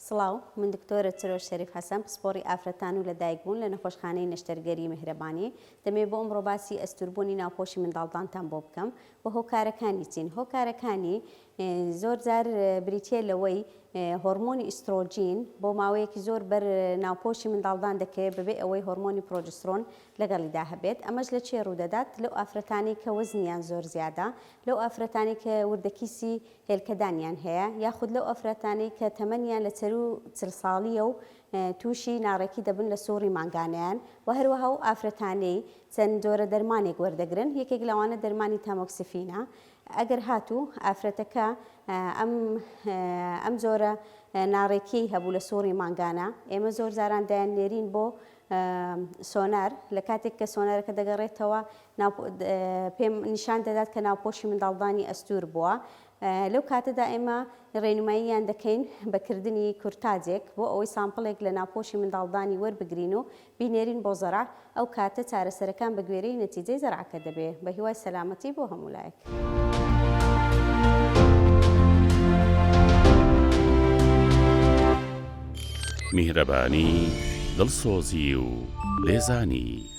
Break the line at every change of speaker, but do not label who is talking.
سڵاو من دکتۆرە چرۆش شەریف حەسەن پسپۆڕی ئافرەتان و لەدایکبوون لە نەخۆشخانەی نەشتەرگەری میهرەبانی دەمێ بۆ ئەمڕۆ باسی ئەستوربوونی ناوپۆشی منداڵدانتان بۆ بکەم و هۆکارەکانی چین. هۆکارەکانی زۆر جار بریتیە لەوەی هۆرمۆنی ئیسترۆجین بۆ ماوەیەکی زۆر بەر ناوپۆشی منداڵدان دەکەوێت بەبێ ئەوەی هۆرمۆنی پرۆجسترۆن لەگەڵیدا هەبێت. ئەمەش لە چێ ڕوودەدات؟ لەو ئافرەتانی کە وەزنیان زۆر زیادە، لەو ئافرەتانی کە وردەکیسی هێلکەدانیان هەیە، یاخود لەو ئافرەتانی کە تەمەنیان لە 40 ساڵیە و تووشی ناڕێکی دەبن لە سۆڕی مانگانیان و هەروەها و ئافرەتانەی چەند جۆرە دەرمانێک وەردەگرن. یەکێک لەوانە دەرمانی تامۆکسفینە. ئەگەر هاتوو ئافرەتەکە ئەم جۆرە ناڕێکی هەبوو لە سۆڕی مانگانە، ئێمە زۆر جاران دایان نێرین بۆ سۆنار. لە کاتێک کە سۆنارەکە دەگەڕێتەوە پێم نیشان دەدات کە ناوپۆشی منداڵدانی ئەستور بووە. لەو کاتەدا ئێمە ڕێنماییان دەکەین بەکردنی کورتاجێک بۆ ئەوەی سامپڵێک لە ناوپۆشی منداڵدانی وەربگرین و بینێرین بۆ زەرع. ئەو کاتە چارەسەرەکان بە گوێرەی نەتیجەی زەرعەکە دەبێت بە هیوای سەلامەتی بۆ هەموو لایەک.
میهرەبانی، دڵسۆزی و لێزانی.